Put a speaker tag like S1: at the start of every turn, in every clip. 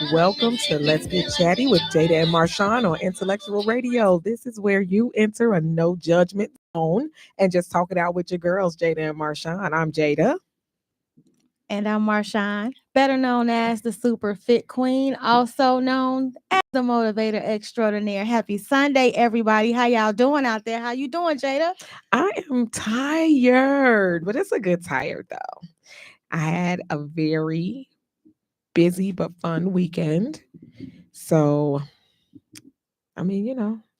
S1: Welcome to Let's Get Chatty with Jada and Marshawn on Intellectual Radio. This is where you enter a no judgment zone and just talk it out with your girls, Jada and Marshawn. I'm Jada.
S2: And I'm Marshawn, better known as the Super Fit Queen, also known as the Motivator Extraordinaire. Happy Sunday, everybody. How y'all doing out there? How you doing, Jada?
S1: I am tired, but it's a good tired though. I had a very busy but fun weekend. So,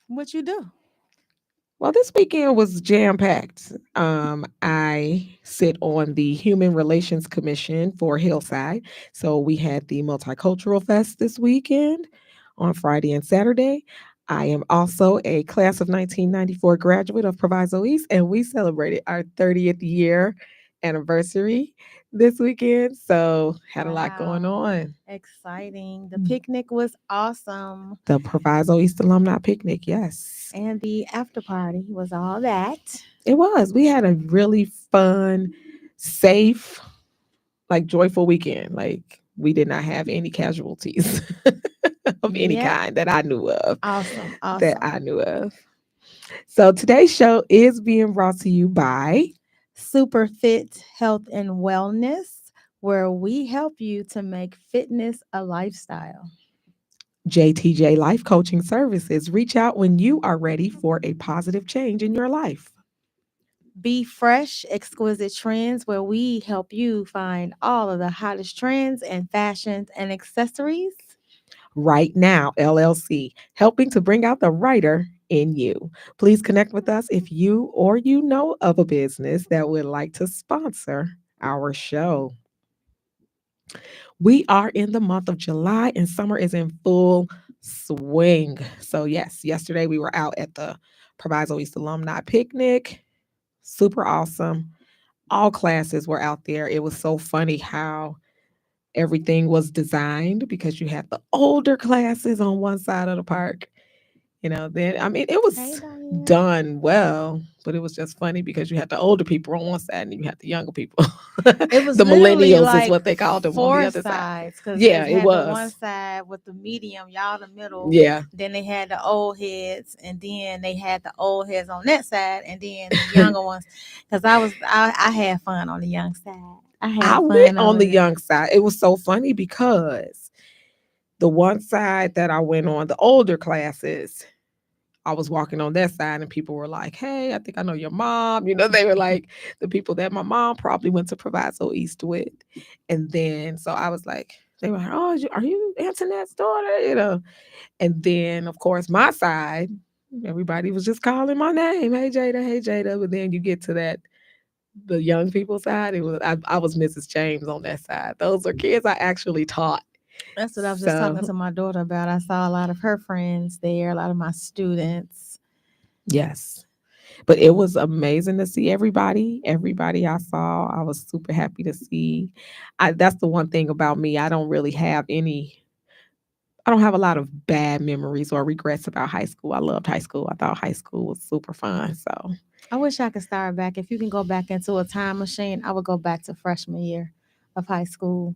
S2: What you do?
S1: well, this weekend was jam packed. I sit on the Human Relations Commission for Hillside. So we had the Multicultural Fest this weekend on Friday and Saturday. I am also a class of 1994 graduate of Proviso East, and we celebrated our 30th year anniversary this weekend. So had a lot going
S2: Wow.
S1: on.
S2: Exciting. The picnic was awesome.
S1: The Proviso East Alumni Picnic, yes.
S2: And the after party was all that.
S1: It was. We had a really fun, safe, like joyful weekend. Like we did not have any casualties of any
S2: Yep.
S1: kind that I knew of.
S2: Awesome.
S1: That
S2: Awesome.
S1: I knew of. So today's show is being brought to you by
S2: Super Fit Health and Wellness, where we help you to make fitness a lifestyle.
S1: JTJ Life Coaching Services. Reach out when you are ready for a positive change in your life.
S2: Be Fresh, Exquisite Trends, where we help you find all of the hottest trends and fashions and accessories.
S1: Right Now, LLC, helping to bring out the writer in you. Please connect with us if you or you know of a business that would like to sponsor our show. We are in the month of July and summer is in full swing. So, yes, yesterday we were out at the Proviso East Alumni Picnic. Super awesome. All classes were out there. It was so funny how everything was designed because you had the older classes on one side of the park. Then it
S2: Hey,
S1: was
S2: Diane.
S1: done well, but it was just funny because you had the older people on one side and you had the younger people.
S2: It was
S1: The
S2: literally
S1: millennials is
S2: like
S1: what they called them on the
S2: four
S1: other side.
S2: sides because they
S1: Yeah, it
S2: had the one
S1: was.
S2: side with the medium, y'all the middle.
S1: Yeah.
S2: Then they had the old heads, and then they had the old heads on that side, and then the younger ones. Because I had fun on the young side. I
S1: I
S2: had
S1: went
S2: fun
S1: on
S2: over
S1: the
S2: there.
S1: young side. It was so funny because the one side that I went on, the older classes, I was walking on that side and people were like, "Hey, I think I know your mom." They were like the people that my mom probably went to Proviso East with. And then so I was like, they were like, "Oh, are you Antoinette's daughter?" And then of course my side, everybody was just calling my name. Hey Jada, hey Jada. But then you get to the young people side, I was Mrs. James on that side. Those are kids I actually taught.
S2: That's what I was just talking
S1: So
S2: to my daughter about. I saw a lot of her friends there, a lot of my students.
S1: yes. But it was amazing to see everybody. Everybody I saw, I was super happy to see. That's the one thing about me. I don't have a lot of bad memories or regrets about high school. I loved high school. I thought high school was super fun. So
S2: I wish I could start back. If you can go back into a time machine, I would go back to freshman year of high school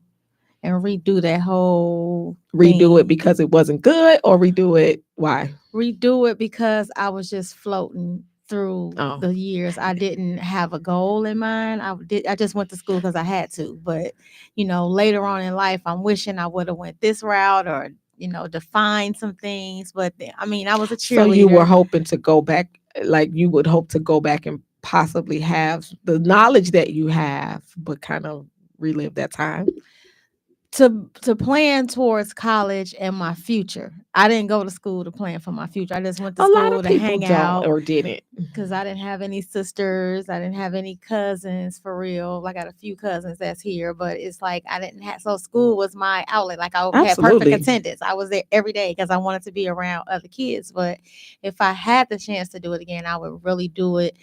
S2: and redo that whole
S1: redo it
S2: thing.
S1: because it wasn't good or redo it why?
S2: Redo it because I was just floating through
S1: Oh.
S2: the years. I didn't have a goal in mind. I just went to school because I had to. But later on in life, I'm wishing I would have went this route or defined some things. But I was a
S1: So you were
S2: cheerleader.
S1: hoping to go back, like you would hope to go back and possibly have the knowledge that you have, but kind of relive that time.
S2: To plan towards college and my future. I didn't go to school to plan for my future. I just went to
S1: A lot
S2: school
S1: of
S2: to
S1: people
S2: hang
S1: don't
S2: out
S1: or didn't.
S2: because I didn't have any sisters. I didn't have any cousins for real. I got a few cousins that's here, but it's like I didn't have. So school was my outlet. Like I had perfect
S1: Absolutely.
S2: attendance. I was there every day because I wanted to be around other kids. But if I had the chance to do it again, I would really do it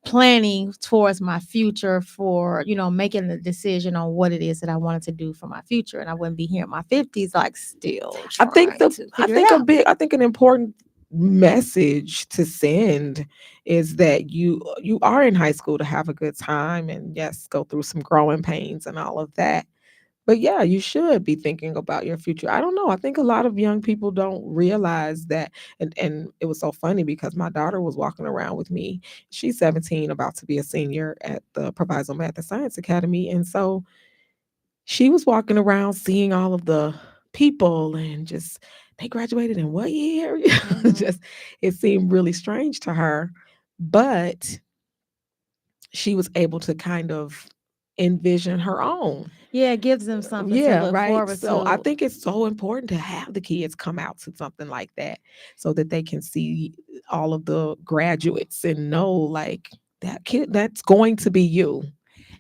S2: planning towards my future for making the decision on what it is that I wanted to do for my future, and I wouldn't be here in my 50s like still
S1: I think
S2: trying to figure it out.
S1: I think an important message to send is that you are in high school to have a good time and yes, go through some growing pains and all of that. But yeah, you should be thinking about your future. I don't know. I think a lot of young people don't realize that. And it was so funny because my daughter was walking around with me. She's 17, about to be a senior at the Proviso Math and Science Academy. And so she was walking around seeing all of the people and just they graduated in what year?
S2: Hmm.
S1: Just it seemed really strange to her. But she was able to kind of envision her own.
S2: Yeah, it gives them something to
S1: Yeah,
S2: look
S1: right.
S2: forward
S1: So I
S2: to.
S1: think it's so important to have the kids come out to something like that so that they can see all of the graduates and know like that kid that's going to be you.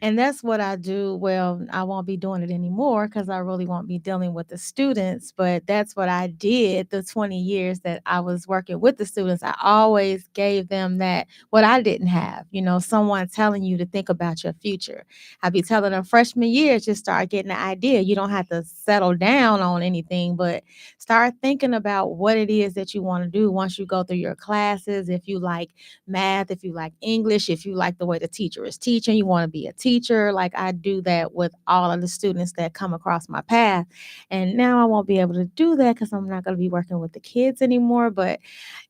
S2: And that's what I do. Well, I won't be doing it anymore because I really won't be dealing with the students. But that's what I did the 20 years that I was working with the students. I always gave them that what I didn't have, someone telling you to think about your future. I'd be telling them freshman year, just start getting the idea. You don't have to settle down on anything, but start thinking about what it is that you want to do once you go through your classes. If you like math, if you like English, if you like the way the teacher is teaching, you want to be a teacher. Like I do that with all of the students that come across my path. And now I won't be able to do that because I'm not going to be working with the kids anymore. But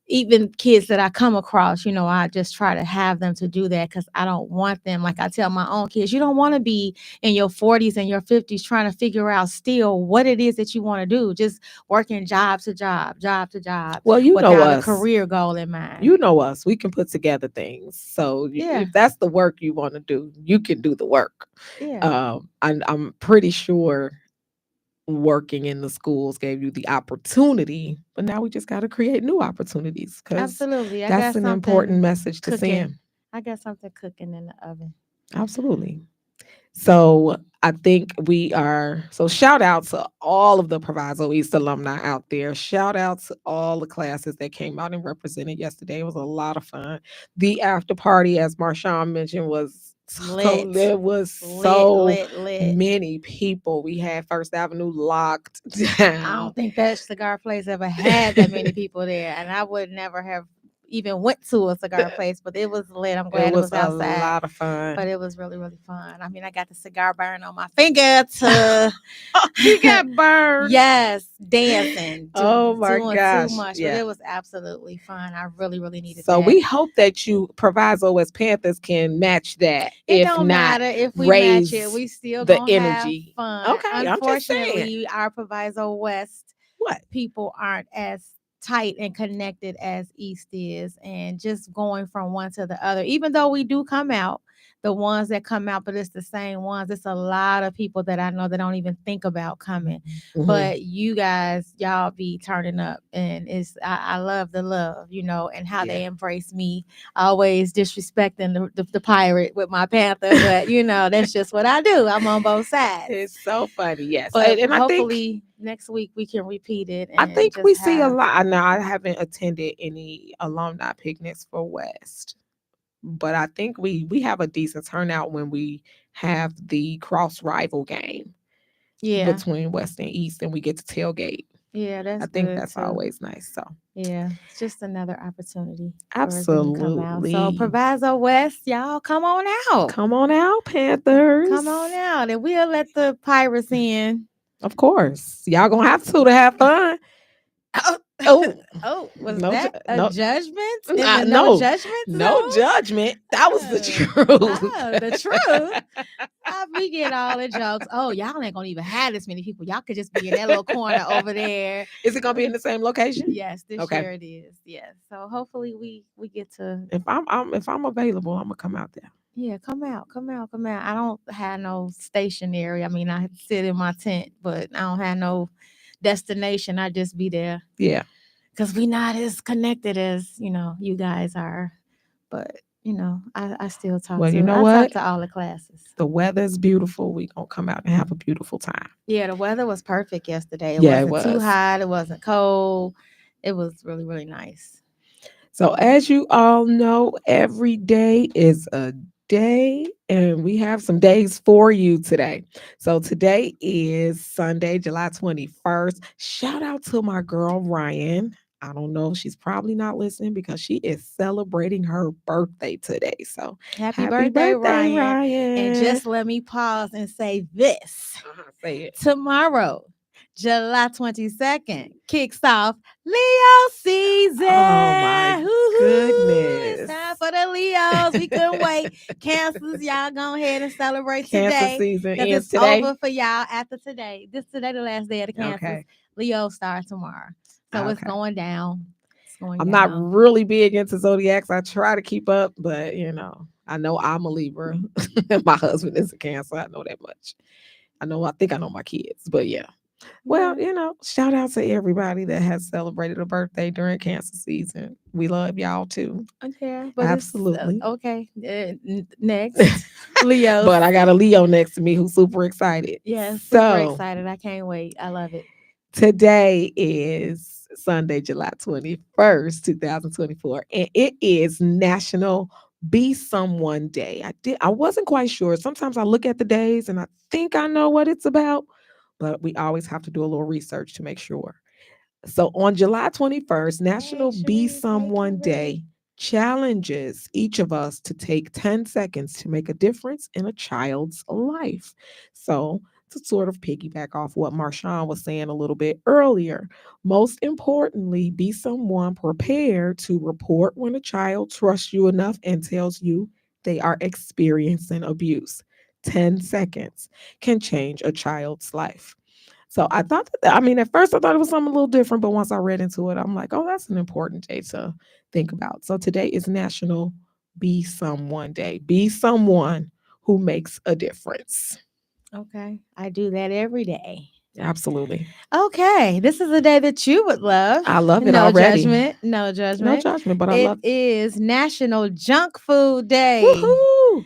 S2: even kids that I come across, I just try to have them to do that because I don't want them. Like I tell my own kids, you don't want to be in your 40s and your 50s trying to figure out still what it is that you want to do. Just working job to job, job to job
S1: Well, you know
S2: without a
S1: us.
S2: career goal in mind.
S1: You know us. We can put together things. So
S2: Yeah,
S1: if that's the work you want to do, you can do the work.
S2: yeah.
S1: I'm pretty sure working in the schools gave you the opportunity, but now we just got to create new opportunities because
S2: Absolutely. I
S1: that's
S2: got
S1: an important
S2: something
S1: message to
S2: cooking.
S1: send.
S2: I got something cooking in the oven.
S1: Absolutely. So I think we are. So shout out to all of the Proviso East alumni out there. Shout out to all the classes that came out and represented yesterday. It was a lot of fun. The after party, as Marshawn mentioned, was so
S2: Lit.
S1: there was
S2: Lit,
S1: so
S2: lit, lit.
S1: many people. We had First Avenue locked
S2: I
S1: down.
S2: don't think that cigar place ever had that many people there. And I would never have even went to a cigar place, but it was lit. I'm
S1: It
S2: glad it
S1: was
S2: was
S1: a
S2: outside.
S1: lot of
S2: But
S1: fun.
S2: it was really, really fun. I mean, I got the cigar burn on my finger to
S1: You got burned.
S2: yes, dancing,
S1: Oh my
S2: doing too
S1: gosh.
S2: much. But
S1: Yeah.
S2: it was absolutely fun. I really, really needed
S1: So
S2: that.
S1: we hope that you Proviso as Panthers can match that.
S2: It
S1: If
S2: don't
S1: not,
S2: matter if we match it.
S1: raise
S2: We still
S1: the
S2: gonna have
S1: energy.
S2: fun.
S1: Okay, I'm just saying.
S2: Unfortunately, our Proviso West
S1: What?
S2: people aren't as tight and connected as East is, and just going from one to the other. Even though we do come out, the ones that come out, but it's the same ones. It's a lot of people that I know that don't even think about coming.
S1: Mhm.
S2: But you guys, y'all be turning up, and I love the love, and how
S1: Yeah.
S2: they embrace me. Always disrespecting the pirate with my panther, but that's just what I do. I'm on both sides.
S1: It's so funny. Yes.
S2: But
S1: And
S2: hopefully next week we can repeat it
S1: I
S2: and
S1: think we
S2: just
S1: see a
S2: have.
S1: lot. Now I haven't attended any alumni picnics for West, but I think we have a decent turnout when we have the cross rival game
S2: Yeah,
S1: between West and East and we get to tailgate.
S2: yeah,
S1: I
S2: that's
S1: think
S2: good
S1: that's
S2: too.
S1: always nice. So
S2: Yeah, it's just another opportunity for them to come out. So
S1: absolutely.
S2: Proviso West, y'all come on out.
S1: Come on out,
S2: Come on
S1: Panthers.
S2: out. And we'll let the pirates in.
S1: Of course. Y'all gonna have to have fun.
S2: Oh,
S1: Oh,
S2: oh, was
S1: no,
S2: that a
S1: no,
S2: judgment in the no
S1: no,
S2: judgment
S1: no
S2: zone?
S1: judgment. That was the
S2: Oh,
S1: truth.
S2: oh, the truth. We get all the jokes. Oh, y'all ain't gonna even have this many people. Y'all could just be in that little corner over there.
S1: Is it gonna be in the same location?
S2: Yes, this
S1: Okay.
S2: year it is. Yes. So hopefully we get to
S1: If I'm available, I'm gonna come out there.
S2: yeah, come out, come out, come out. I don't have no stationary. I mean, I sit in my tent, but I don't have no destination. I just be there
S1: Yeah.
S2: because we not as connected as you guys are. But I still talk
S1: Well, you
S2: to
S1: know
S2: I talk
S1: what?
S2: to all the classes.
S1: The weather's beautiful. We gonna come out and have a beautiful time.
S2: Yeah, the weather was perfect yesterday. It
S1: Yeah, it
S2: wasn't too
S1: was.
S2: hot. It wasn't cold. It was really, really nice.
S1: So, as you all know, every day is a day, and we have some days for you today. So, today is Sunday, July 21st. Shout out to my girl, Ryan. I don't know. She's probably not listening because she is celebrating her birthday today. So
S2: Happy
S1: happy
S2: birthday,
S1: birthday,
S2: Ryan. And
S1: Ryan.
S2: just let me pause and say this.
S1: Say it.
S2: Tomorrow, July 22nd, kicks off Leo season.
S1: Oh my
S2: Woo-hoo. It's
S1: goodness.
S2: time for the Leos. We couldn't wait. Cancers, y'all go ahead and celebrate
S1: Cancer
S2: today.
S1: season
S2: Because
S1: ends
S2: it's
S1: today.
S2: over for y'all after today. Today the last day of the Cancers.
S1: Okay.
S2: Leo starts tomorrow. So it's
S1: Okay.
S2: going down. It's going
S1: I'm
S2: down.
S1: not really big into zodiacs. I try to keep up, but I know I'm a Libra. My husband is a Cancer. I know that much. I think I know my kids, but yeah. Well, shout out to everybody that has celebrated a birthday during Cancer season. We love y'all too.
S2: Yeah, but
S1: Absolutely.
S2: it's okay. Next, Leo.
S1: But I got a Leo next to me who's super excited.
S2: Yeah, super
S1: So
S2: excited. I can't wait. I love it.
S1: today is Sunday, July 21st, 2024, and it is National Be Someone Day. I wasn't quite sure. Sometimes I look at the days and I think I know what it's about, but we always have to do a little research to make sure. So on July 21st, National Be Someone Day challenges each of us to take 10 seconds to make a difference in a child's life. So, to sort of piggyback off what Marshawn was saying a little bit earlier, most importantly, be someone prepared to report when a child trusts you enough and tells you they are experiencing abuse. 10 seconds can change a child's life. So I thought at first I thought it was something a little different, but once I read into it, I'm like, oh, that's an important day to think about. So today is National Be Someone Day. Be someone who makes a difference.
S2: Okay, I do that every day.
S1: Absolutely.
S2: Okay, this is a day that you would love.
S1: I love it
S2: No
S1: already.
S2: judgment. No
S1: No
S2: judgment.
S1: judgment, but I
S2: It
S1: love
S2: is National Junk Food Day.
S1: Woohoo!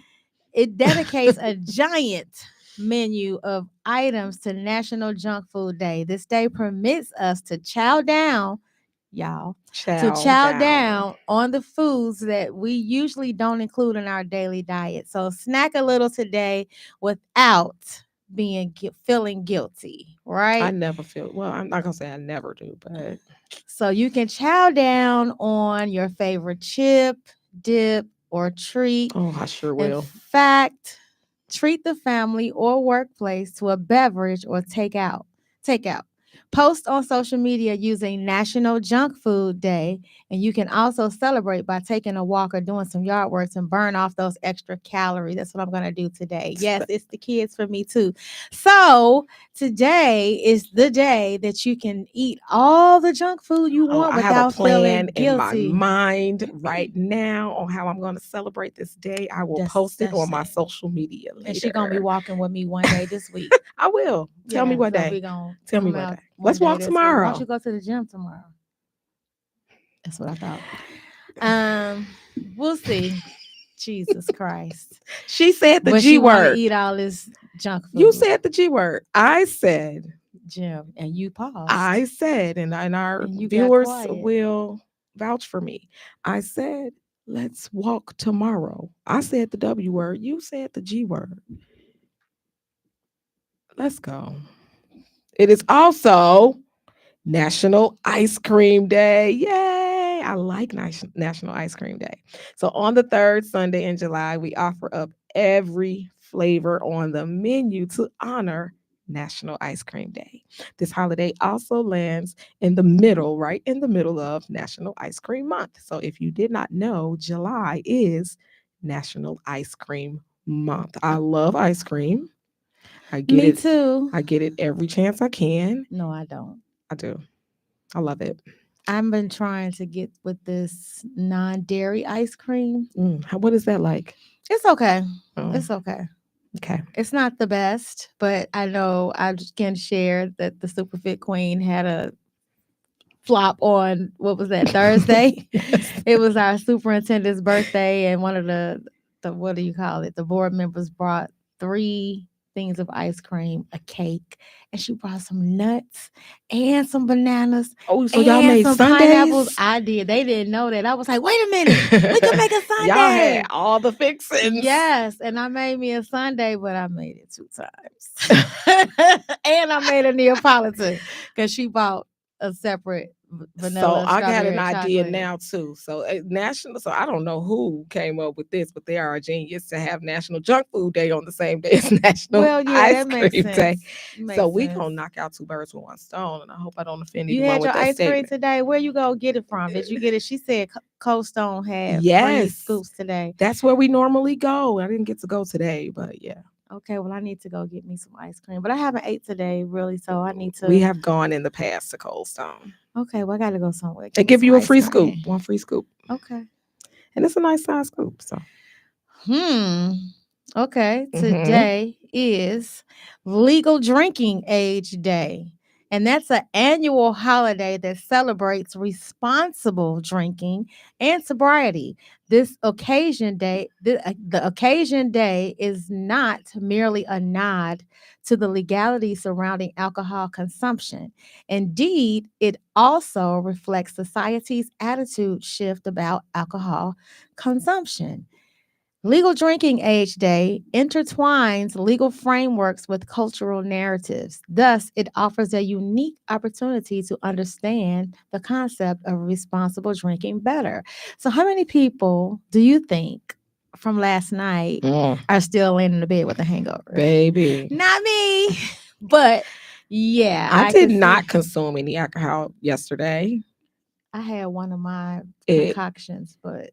S2: It dedicates a giant menu of items to National Junk Food Day. This day permits us to chow down, y'all, down on the foods that we usually don't include in our daily diet. So snack a little today without feeling guilty, right?
S1: I never feel well, I'm not gonna say I never do, but
S2: So you can chow down on your favorite chip, dip, or treat.
S1: oh, I sure
S2: In
S1: will.
S2: fact, treat the family or workplace to a beverage or takeout. Takeout. Post on social media using National Junk Food Day, and you can also celebrate by taking a walk or doing some yard works and burn off those extra calories. That's what I'm going to do today. Yes, it's the kids for me too. So today is the day that you can eat all the junk food you want
S1: I have a
S2: without feeling
S1: plan in my
S2: guilty.
S1: mind right now on how I'm going to celebrate this day. I will post it on my social media later.
S2: And she's gonna be walking with me one day this week.
S1: I will. Tell me what day. Tell me what day. Let's walk tomorrow.
S2: Why don't you go to the gym tomorrow? That's what I thought. We'll see. Jesus Christ.
S1: She said the
S2: But
S1: G
S2: she want to
S1: word.
S2: eat all this junk food.
S1: You said the G word. I said
S2: gym, and you paused.
S1: I said, and our
S2: And you got
S1: viewers
S2: quiet.
S1: will vouch for me. I said, let's walk tomorrow. I said the W word. You said the G word. Let's go. It is also National Ice Cream Day. Yay! I like National Ice Cream Day. So on the third Sunday in July, we offer up every flavor on the menu to honor National Ice Cream Day. This holiday also lands right in the middle of National Ice Cream Month. So if you did not know, July is National Ice Cream Month. I love ice cream. I get
S2: Me
S1: it.
S2: too.
S1: I get it every chance I can.
S2: No, I don't.
S1: I do. I love it.
S2: I've been trying to get with this non-dairy ice cream.
S1: What is that like?
S2: It's okay.
S1: Oh,
S2: It's okay.
S1: okay.
S2: It's not the best, but I know I just can share that the Superfit Queen had a flop on what was that, Thursday? It was our superintendent's birthday, and one of the what do you call it? The board members brought 3 things of ice cream, a cake, and she brought some nuts and some bananas.
S1: Oh, so y'all made
S2: some
S1: sundaes?
S2: pineapples. I did. They didn't know that. I was like, wait a minute, we can make a sundae.
S1: Y'all had all the fixings.
S2: Yes, and I made me a sundae, but I made it 2 times. And I made a Neapolitan because she bought a separate
S1: So
S2: vanilla,
S1: I got an
S2: strawberry,
S1: idea
S2: chocolate.
S1: now too. So national. So I don't know who came up with this, but they are a genius to have National Junk Food Day on the same day as National
S2: Well, yeah,
S1: Ice
S2: that makes
S1: Cream Day.
S2: sense.
S1: So
S2: Makes
S1: we
S2: sense.
S1: gonna knock out two birds with one stone, and I hope I don't offend
S2: You
S1: anyone
S2: had
S1: with
S2: your
S1: that
S2: ice cream
S1: statement.
S2: today. Where you go get it from? Did you get it? She said Cold Stone had free
S1: Yes,
S2: scoops today.
S1: that's where we normally go. I didn't get to go today, but yeah,
S2: Okay, well, I need to go get me some ice cream, but I haven't ate today really, so I need
S1: we
S2: to.
S1: have gone in the past to Cold Stone.
S2: Okay, well, I got to go somewhere
S1: They
S2: get me
S1: give
S2: some
S1: you a
S2: ice
S1: free scoop,
S2: cream.
S1: one free scoop,
S2: Okay.
S1: and it's a nice size scoop. So,
S2: Hmm. Okay.
S1: hmm
S2: Today is Legal Drinking Age Day. And that's an annual holiday that celebrates responsible drinking and sobriety. The occasion day is not merely a nod to the legality surrounding alcohol consumption. Indeed, it also reflects society's attitude shift about alcohol consumption. Legal Drinking Age Day intertwines legal frameworks with cultural narratives. Thus, it offers a unique opportunity to understand the concept of responsible drinking better. So, how many people do you think from last night
S1: mm,
S2: are still laying in the bed with a hangover?
S1: baby.
S2: Not me, but yeah,
S1: I
S2: I
S1: did
S2: could
S1: not
S2: see.
S1: consume any alcohol yesterday.
S2: I had one of my
S1: It,
S2: concoctions, but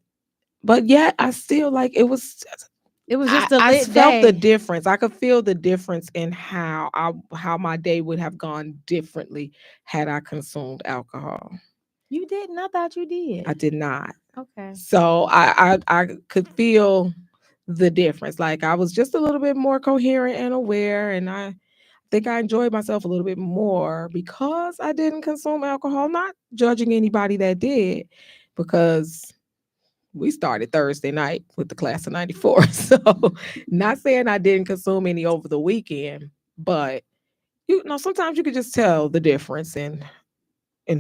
S1: but yet I still like it was.
S2: it was just a
S1: I
S2: lit
S1: felt the
S2: day.
S1: difference. I could feel the difference in how my day would have gone differently had I consumed alcohol.
S2: You didn't? I thought you
S1: I
S2: did.
S1: did not.
S2: Okay.
S1: So I could feel the difference. Like I was just a little bit more coherent and aware, and I think I enjoyed myself a little bit more because I didn't consume alcohol. Not judging anybody that did, because we started Thursday night with the class of 94. So not saying I didn't consume any over the weekend, but sometimes you could just tell the difference in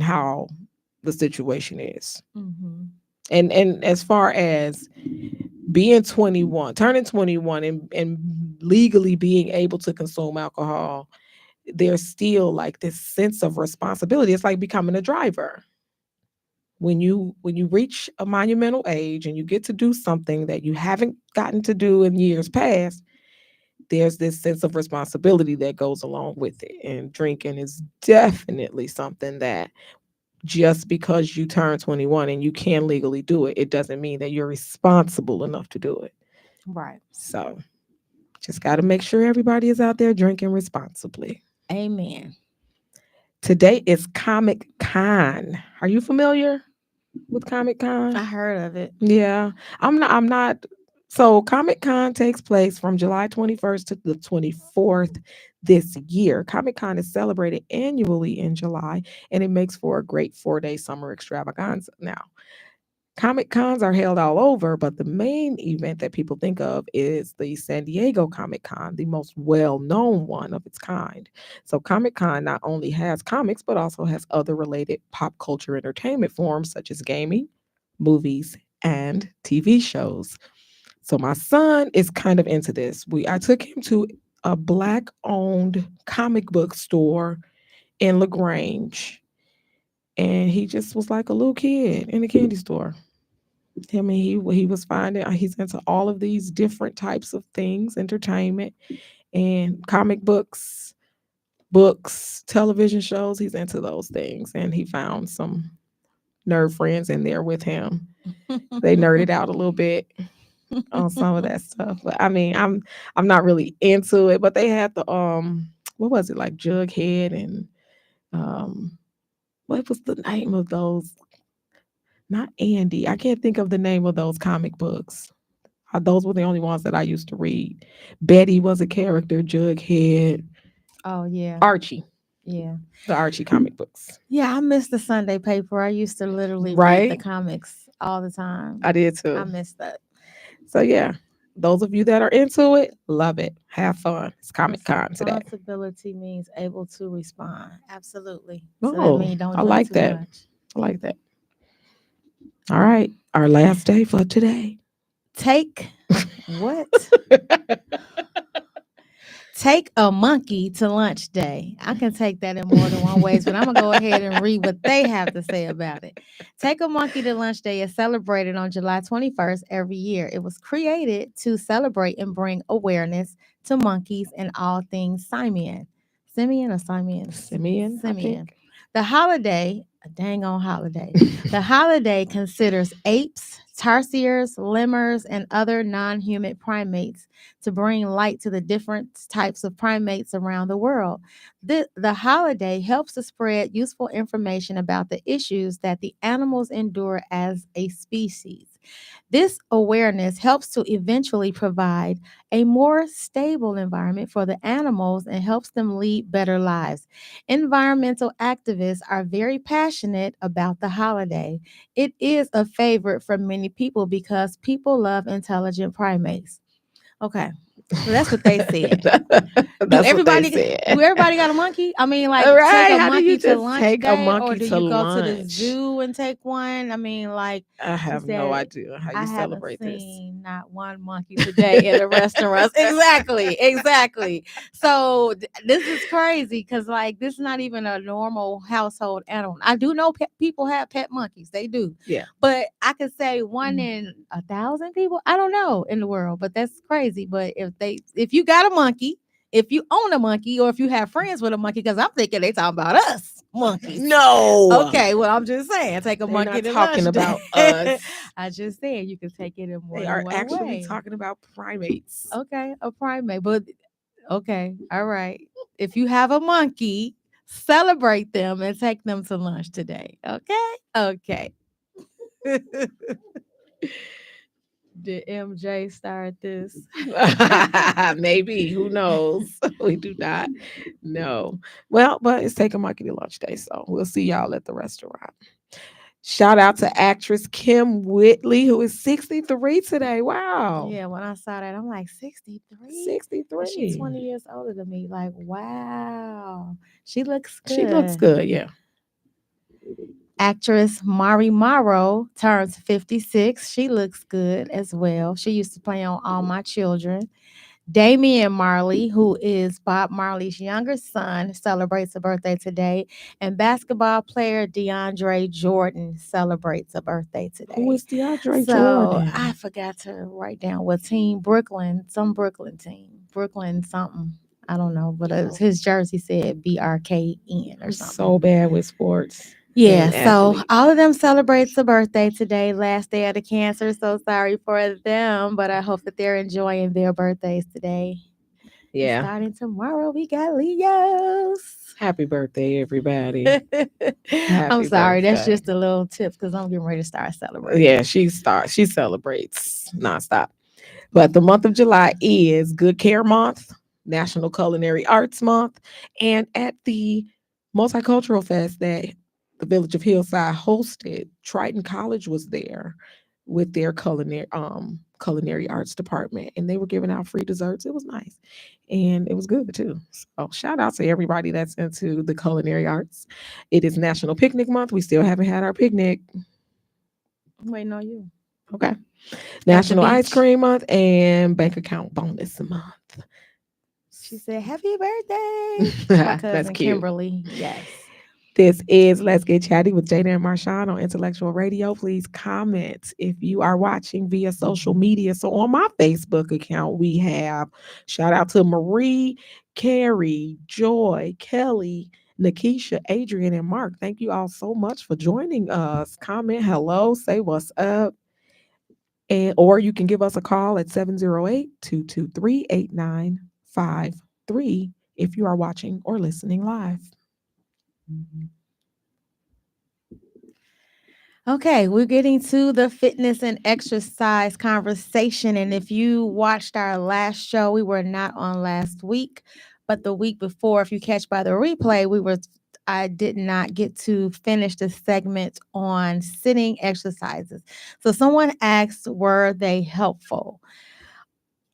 S1: how the situation is.
S2: Mhm.
S1: And as far as being 21, turning 21 and legally being able to consume alcohol, there's still like this sense of responsibility. It's like becoming a driver. When you reach a monumental age and you get to do something that you haven't gotten to do in years past, there's this sense of responsibility that goes along with it. And drinking is definitely something that, just because you turn 21 and you can legally do it, it doesn't mean that you're responsible enough to do it.
S2: Right.
S1: So just got to make sure everybody is out there drinking responsibly.
S2: Amen.
S1: Today is Comic Con. Are you familiar with Comic Con?
S2: I heard of it.
S1: Yeah, I'm not. I'm not. So Comic Con takes place from July 21st to the 24th this year. Comic Con is celebrated annually in July, and it makes for a great 4-day summer extravaganza. Now, Comic Cons are held all over, but the main event that people think of is the San Diego Comic Con, the most well known one of its kind. So, Comic Con not only has comics, but also has other related pop culture entertainment forms such as gaming, movies, and TV shows. So, my son is kind of into this. I took him to a Black owned comic book store in LaGrange, and he just was like a little kid in a candy store. Him and he was finding he's into all of these different types of things, entertainment and comic books, television shows. He's into those things, and he found some nerd friends in there with him. They nerded out a little bit on some of that stuff, but I mean, I'm not really into it. But they had the what was it, like Jughead and um, what was the name of those? Not Andy. I can't think of the name of those comic books. Those were the only ones that I used to read. Betty was a character, Jughead,
S2: Oh yeah.
S1: Archie,
S2: Yeah.
S1: the Archie comic books.
S2: Yeah, I miss the Sunday paper. I used to literally read the
S1: Right?
S2: comics all the time.
S1: I did
S2: I
S1: too.
S2: miss that.
S1: So yeah, those of you that are into it, love it. Have fun. It's Comic Con today.
S2: Responsibility means able to respond. Absolutely. So that
S1: Oh,
S2: means don't
S1: I
S2: drink
S1: like
S2: too
S1: that.
S2: much.
S1: I like that. All right. Our last day for today.
S2: Take what? Take a monkey to lunch day. I can take that in more than one ways, but I'm gonna go ahead and read what they have to say about it. Take a monkey to lunch day is celebrated on July 21st every year. It was created to celebrate and bring awareness to monkeys and all things simian. Simian or simians?
S1: Simeon, I
S2: Simian.
S1: think.
S2: The holiday, a dang on holiday. The holiday considers apes, tarsiers, lemurs, and other non human primates to bring light to the different types of primates around the world. The holiday helps to spread useful information about the issues that the animals endure as a species. This awareness helps to eventually provide a more stable environment for the animals and helps them lead better lives. Environmental activists are very passionate about the holiday. It is a favorite for many people because people love intelligent primates. Okay. So that's what they said. Do
S1: That's what they
S2: everybody
S1: said.
S2: do everybody got a monkey? I mean,
S1: All
S2: like take
S1: right.
S2: a
S1: How do you
S2: monkey to
S1: just
S2: lunch
S1: take a
S2: day, or
S1: monkey
S2: do
S1: to
S2: you go to the
S1: lunch?
S2: zoo and take one? I mean, like
S1: I
S2: she
S1: have no
S2: said,
S1: idea how
S2: I
S1: you
S2: haven't
S1: celebrate this.
S2: seen not one monkey today in the restaurants. Exactly, exactly. So this is crazy because like this is not even a normal household animal. I do know people have pet monkeys, they do,
S1: Yeah.
S2: but I could say one
S1: Mm.
S2: in 1,000 people. I don't know in the world, but that's crazy. But if you got a monkey, if you own a monkey, or if you have friends with a monkey, because I'm thinking they talking about us monkeys.
S1: No,
S2: Okay, well, I'm just saying, take a
S1: they're
S2: monkey
S1: not
S2: to lunch
S1: talking
S2: day.
S1: about us.
S2: I just said you can take it in more
S1: They
S2: than
S1: are
S2: one
S1: actually
S2: way.
S1: talking about primates.
S2: Okay, a primate, but okay, all right. If you have a monkey, celebrate them and take them to lunch today. Okay, okay. Did MJ start this?
S1: Maybe. Who knows? We do not know. Well, but it's Take a Monkey to Lunch Day, so we'll see y'all at the restaurant. Shout out to actress Kim Whitley, who is 63 today. Wow.
S2: Yeah, when I saw that, I'm like 63, and she
S1: 63.
S2: 20 years older than me. Like, wow, she looks
S1: She looks
S2: good.
S1: good, yeah.
S2: Actress Mari Morrow turns 56. She looks good as well. She used to play on All My Children. Damian Marley, who is Bob Marley's younger son, celebrates a birthday today. And basketball player DeAndre Jordan celebrates a birthday
S1: Who
S2: today.
S1: is DeAndre
S2: So I
S1: Jordan?
S2: forgot to write down what team. Brooklyn, some Brooklyn team. Brooklyn something. I don't know, but
S1: Oh,
S2: his jersey said BRKN or
S1: I'm
S2: something.
S1: so bad with sports
S2: Yeah,
S1: and
S2: so
S1: athletes.
S2: all of them celebrates a birthday today, last day of the cancer. So sorry for them, but I hope that they're enjoying their birthdays today. And
S1: Yeah.
S2: starting tomorrow, we got Leos.
S1: Happy birthday, everybody.
S2: I'm
S1: Happy
S2: sorry, that's
S1: birthday.
S2: just a little tip because I'm getting ready to start celebrating.
S1: Yeah, she celebrates nonstop. But the month of July is Good Care Month, National Culinary Arts Month, and at the Multicultural Fest that the Village of Hillside hosted, Triton College was there with their culinary arts department, and they were giving out free desserts. It was nice, and it was good too. So shout out to everybody that's into the culinary arts. It is National Picnic Month. We still haven't had our picnic.
S2: I'm waiting on you
S1: Okay.
S2: at the
S1: National Ice
S2: beach.
S1: Cream Month and Bank Account Bonus Month.
S2: She said, "Happy birthday." My
S1: That's
S2: cousin
S1: cute.
S2: Kimberly. Yes.
S1: This is Let's Get Chatty with Jada and Marshawn on Intellectual Radio. Please comment if you are watching via social media. So on my Facebook account, we have shout out to Marie, Carrie, Joy, Kelly, Nikisha, Adrian, and Mark. Thank you all so much for joining us. Comment hello, say what's up. And or you can give us a call at 708-223-8953 if you are watching or listening live.
S2: Okay, we're getting to the fitness and exercise conversation. And if you watched our last show, we were not on last week, but the week before, if you catch by the replay, I did not get to finish the segment on sitting exercises. So someone asked, were they helpful?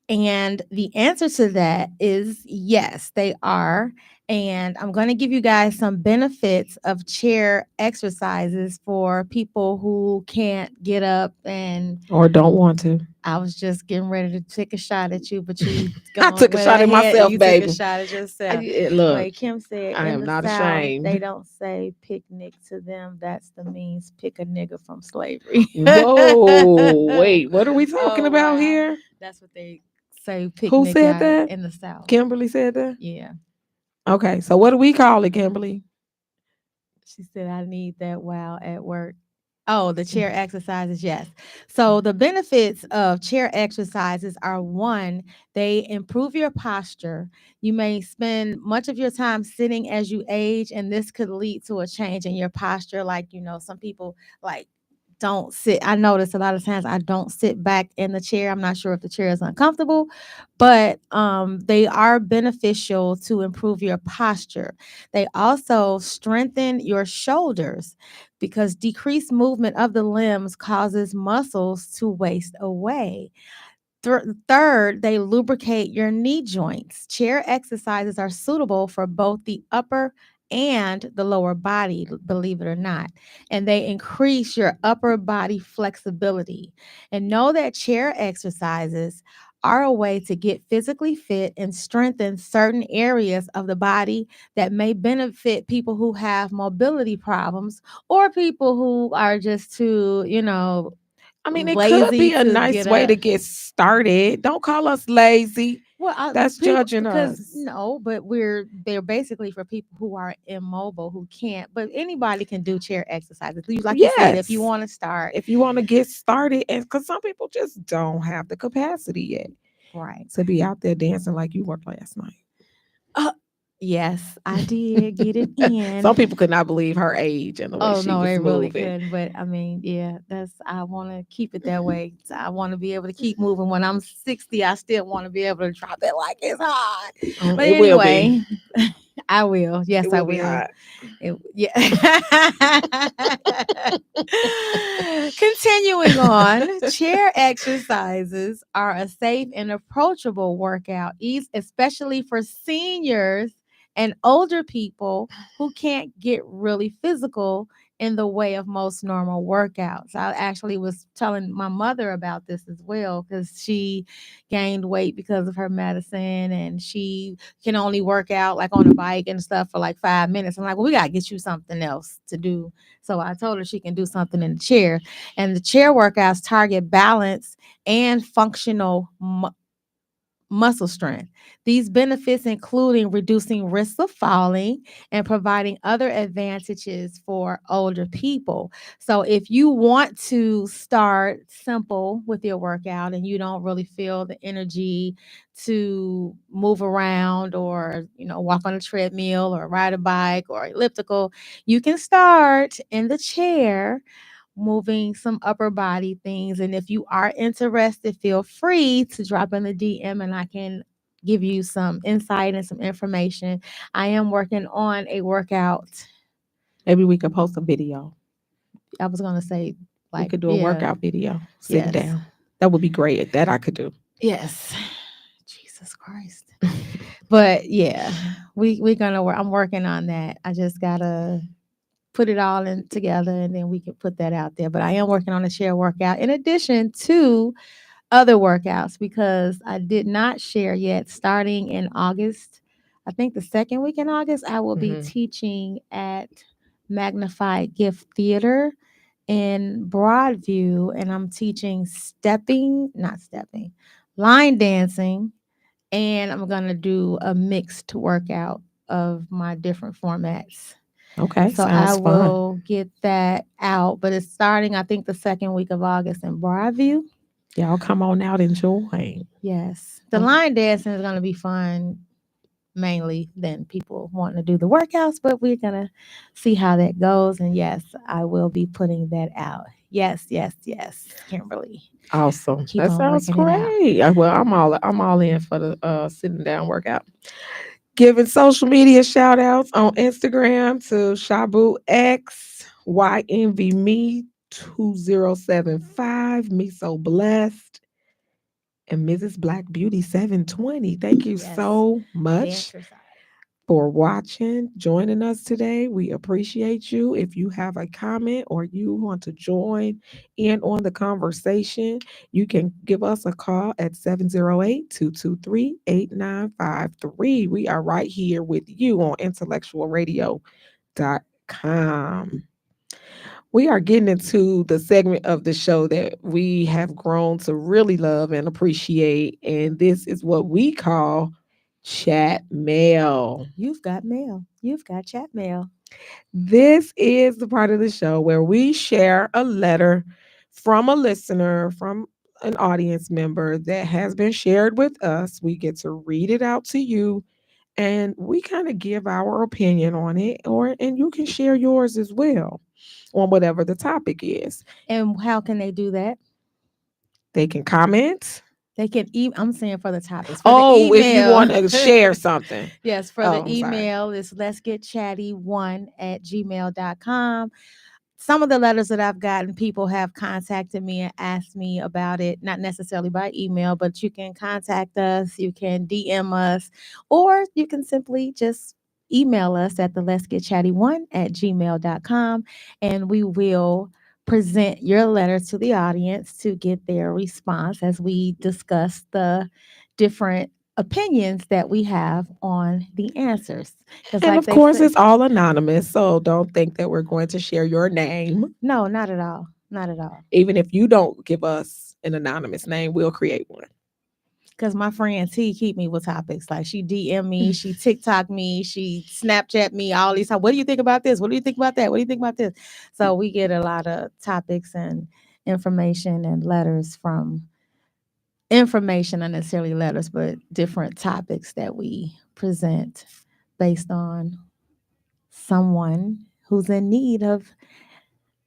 S2: And the answer to that is yes, they are. And I'm going to give you guys some benefits of chair exercises for people who can't get up. And
S1: Or don't want to.
S2: I was just getting ready to take a shot at you, but you
S1: I
S2: gone
S1: took a
S2: went
S1: shot at
S2: ahead and
S1: myself,
S2: you took a
S1: baby.
S2: shot at yourself.
S1: Look,
S2: Wait, Kim said
S1: I
S2: in
S1: am
S2: the
S1: not
S2: South, they
S1: ashamed.
S2: don't say picnic to them. That's the means pick a nigga from slavery.
S1: Whoa, wait, what are we talking
S2: Oh,
S1: about
S2: wow.
S1: here?
S2: That's what they say
S1: Who
S2: picnic
S1: said
S2: at
S1: that?
S2: in the South.
S1: Kimberly said that?
S2: Yeah.
S1: Okay, so what do we call it, Kimberly?
S2: She said, I need that wow at work. Oh, the chair exercises, yes. So the benefits of chair exercises are one, they improve your posture. You may spend much of your time sitting as you age, and this could lead to a change in your posture. Like, some people like don't sit. I notice a lot of times I don't sit back in the chair. I'm not sure if the chair is uncomfortable, but they are beneficial to improve your posture. They also strengthen your shoulders because decreased movement of the limbs causes muscles to waste away. Third, they lubricate your knee joints. Chair exercises are suitable for both the upper and the lower body, believe it or not. And they increase your upper body flexibility. And know that chair exercises are a way to get physically fit and strengthen certain areas of the body that may benefit people who have mobility problems or people who are just too,
S1: I mean, it could
S2: lazy
S1: be a
S2: to
S1: nice
S2: get
S1: way
S2: up.
S1: to get started. Don't call us lazy.
S2: Well,
S1: That's
S2: people
S1: judging
S2: because
S1: us.
S2: no, but they're basically for people who are immobile who can't. But anybody can do chair exercises. Like you said, if you
S1: Yes.
S2: want to start,
S1: If you want to get started, and because some people just don't have the capacity yet
S2: right?
S1: to be out there dancing like you were last night.
S2: Uh, yes, I did get it
S1: Some
S2: in.
S1: people could not believe her age and the way
S2: Oh
S1: she
S2: no,
S1: was
S2: they really
S1: moving.
S2: couldn't. But I mean, yeah, that's I want to keep it that way. So I want to be able to keep moving. When I'm 60, I still want to be able to drop it like it's hot. But
S1: It will be.
S2: anyway, I will.
S1: It
S2: Yes, I
S1: will be
S2: will.
S1: hot.
S2: Yeah. Continuing on, chair exercises are a safe and approachable workout, especially for seniors and older people who can't get really physical in the way of most normal workouts. I actually was telling my mother about this as well because she gained weight because of her medicine and she can only work out like on a bike and stuff for like 5 minutes. I'm like, well, we got to get you something else to do. So I told her she can do something in the chair. And the chair workouts target balance and functional muscle strength. These benefits including reducing risks of falling and providing other advantages for older people. So if you want to start simple with your workout and you don't really feel the energy to move around or, walk on a treadmill or ride a bike or elliptical, you can start in the chair moving some upper body things. And if you are interested, feel free to drop in the DM and I can give you some insight and some information. I am working on a workout.
S1: Maybe we could post a video.
S2: I was going to say,
S1: We
S2: like,
S1: could do a
S2: yeah,
S1: workout video sitting
S2: yes,
S1: down. That would be great. That I could do.
S2: yes. Jesus Christ. But yeah, we're gonna work. I'm working on that. I just gotta put it all in together and then we can put that out there. But I am working on a share workout in addition to other workouts because I did not share yet. Starting in August, I think the second week in August, I will be
S1: Mhm.
S2: teaching at Magnified Gift Theater in Broadview, and I'm teaching not stepping, line dancing, and I'm gonna do a mixed workout of my different formats.
S1: Okay,
S2: So I
S1: sounds fun.
S2: will get that out, but it's starting, I think, the second week of August in Broadview.
S1: Y'all come on out and join.
S2: Yes. The
S1: Oh,
S2: line dancing is going to be fun mainly than people wanting to do the workouts, but we're going to see how that goes. And yes, I will be putting that out. Yes, yes, yes, Kimberly.
S1: awesome.
S2: Keep
S1: That
S2: on
S1: sounds
S2: working it out.
S1: great. Well, I'm all in for the sitting down workout. Giving social media shout outs on Instagram to Shabu X, YNV Me 2075, Me So Blessed, and Mrs. Black Beauty 720. Thank you
S2: Yes.
S1: so much
S2: Dancer side.
S1: for watching, joining us today. We appreciate you. If you have a comment or you want to join in on the conversation, you can give us a call at 708-223-8953. We are right here with you on IntellectualRadio.com. We are getting into the segment of the show that we have grown to really love and appreciate. And this is what we call chat mail.
S2: You've got mail. You've got chat mail.
S1: This is the part of the show where we share a letter from a listener, from an audience member that has been shared with us. We get to read it out to you and we kind of give our opinion on it, or and you can share yours as well on whatever the topic is.
S2: And how can they do that?
S1: They can comment.
S2: They can I'm saying for the topics. For the
S1: Oh, if you
S2: email.
S1: want to share something.
S2: Yes, for
S1: Oh,
S2: the
S1: I'm sorry.
S2: email is let's get chatty1 at gmail.com. Some of the letters that I've gotten, people have contacted me and asked me about it, not necessarily by email, but you can contact us, you can DM us, or you can simply just email us at the let's get chatty1 at gmail.com, and we will present your letter to the audience to get their response as we discuss the different opinions that we have on the answers. Because,
S1: And
S2: like
S1: of
S2: they
S1: course,
S2: say,
S1: it's all anonymous. So don't think that we're going to share your name.
S2: no, not at all. Not at all.
S1: Even if you don't give us an anonymous name, we'll create one.
S2: Because my friend T keep me with topics. Like she DM me, she TikTok me, she Snapchat me, all these. What do you think about this? What do you think about that? What do you think about this? So we get a lot of topics and information and letters from information, not necessarily letters, but different topics that we present based on someone who's in need of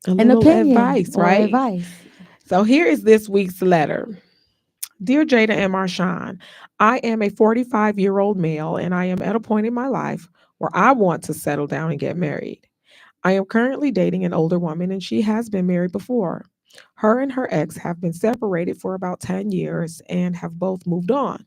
S1: A
S2: an
S1: little
S2: opinion
S1: advice,
S2: or
S1: right?
S2: advice.
S1: So here is this week's letter. Dear Jada and Marshawn, I am a 45-year-old male and I am at a point in my life where I want to settle down and get married. I am currently dating an older woman and she has been married before. Her and her ex have been separated for about 10 years and have both moved on,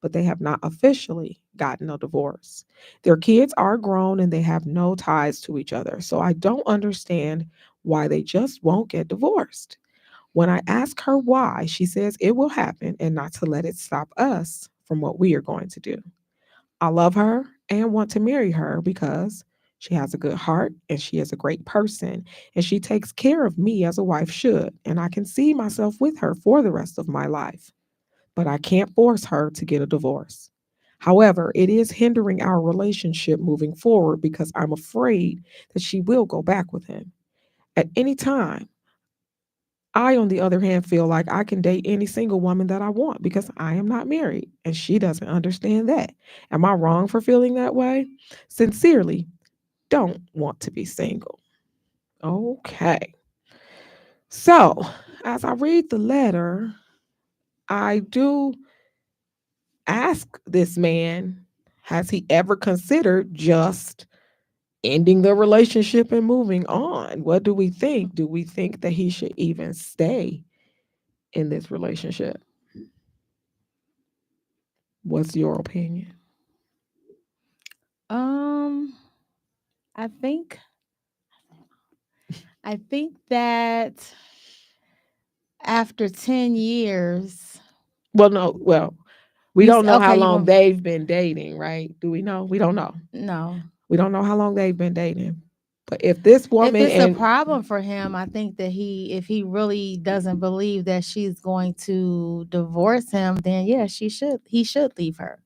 S1: but they have not officially gotten a divorce. Their kids are grown and they have no ties to each other, so I don't understand why they just won't get divorced. When I ask her why, she says it will happen and not to let it stop us from what we are going to do. I love her and want to marry her because she has a good heart and she is a great person and she takes care of me as a wife should. And I can see myself with her for the rest of my life. But I can't force her to get a divorce. However, it is hindering our relationship moving forward because I'm afraid that she will go back with him at any time. I, on the other hand, feel like I can date any single woman that I want because I am not married and she doesn't understand that. Am I wrong for feeling that way? Sincerely, don't want to be single. Okay. So, as I read the letter, I do ask this man, has he ever considered just ending the relationship and moving on? What do we think? Do we think that he should even stay in this relationship? What's your opinion?
S2: Um, I think that after 10 years,
S1: Well, no, well, we
S2: you
S1: don't know how
S2: okay, you
S1: long
S2: going
S1: they've been dating, right? Do we know? We don't know.
S2: no.
S1: We don't know how long they've been dating. But if this
S2: If
S1: woman
S2: it's a
S1: and
S2: problem for him, I think that if he really doesn't believe that she's going to divorce him, then yeah, he should leave her.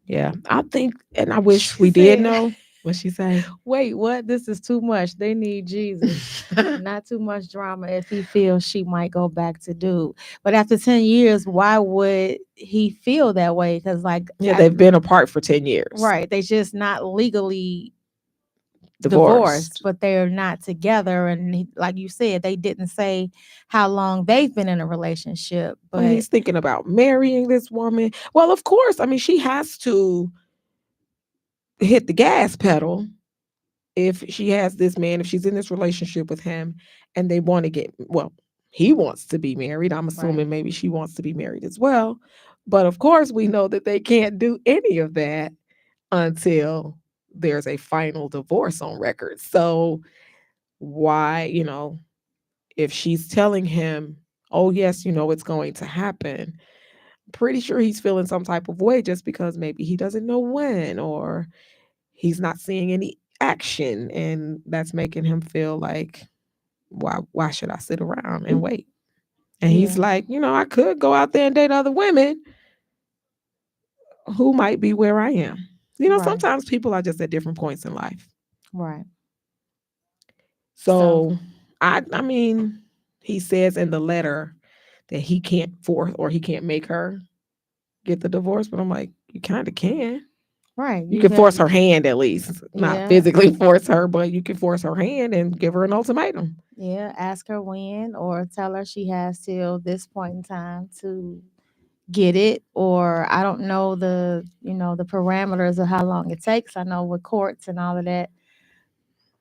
S1: yeah, I think, and I wish
S2: She
S1: we did
S2: said,
S1: know what she say.
S2: wait, what? This is too much. They need Jesus. Not too much drama if he feels she might go back to dude. But after 10 years, why would he feel that way? Because, like,
S1: Yeah, they've been apart for 10 years,
S2: right, they just not legally divorced,
S1: divorced.
S2: but they're not together. And like you said, they didn't say how long they've been in a relationship.
S1: And
S2: But
S1: he's thinking about marrying this woman. Well, of course, I mean, she has to hit the gas pedal if she has this man, if she's in this relationship with him and they want to get, well, he wants to be married. I'm
S2: right,
S1: assuming maybe she wants to be married as well. But of course, we know that they can't do any of that until there's a final divorce on record. So why, if she's telling him, oh, yes, it's going to happen, pretty sure he's feeling some type of way just because maybe he doesn't know when, or he's not seeing any action. And that's making him feel like, why should I sit around and wait? And he's
S2: Yeah.
S1: like, I could go out there and date other women who might be where I am.
S2: Right.
S1: Sometimes people are just at different points in life.
S2: Right. So,
S1: So I mean, he says in the letter that he can't force or he can't make her get the divorce, but I'm like, you kind of can.
S2: right.
S1: You
S2: You
S1: can force
S2: can,
S1: her hand at least, not
S2: yeah.
S1: physically force her, but you can force her hand and give her an ultimatum.
S2: Yeah. Ask her when or tell her she has till this point in time to get it. Or I don't know the parameters of how long it takes. I know with courts and all of that,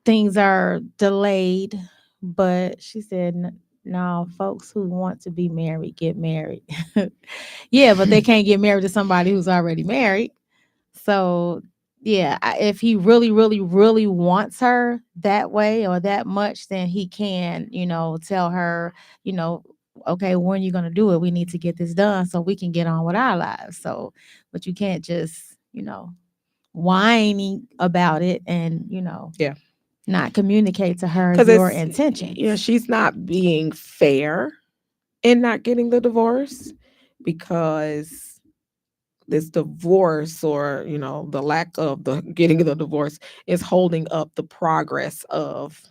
S2: things are delayed. But she said, no, folks who want to be married get married. Yeah, but they can't get married to somebody who's already married. So, yeah, if he really, really, really wants her that way or that much, then he can, tell her, you know, okay, when you going to do it? We need to get this done so we can get on with our lives. So, but you can't just, whining about it and,
S1: Yeah.
S2: not communicate to her
S1: Because
S2: your
S1: it's,
S2: intentions.
S1: she's not being fair in not getting the divorce, because this divorce, or the lack of the getting the divorce, is holding up the progress of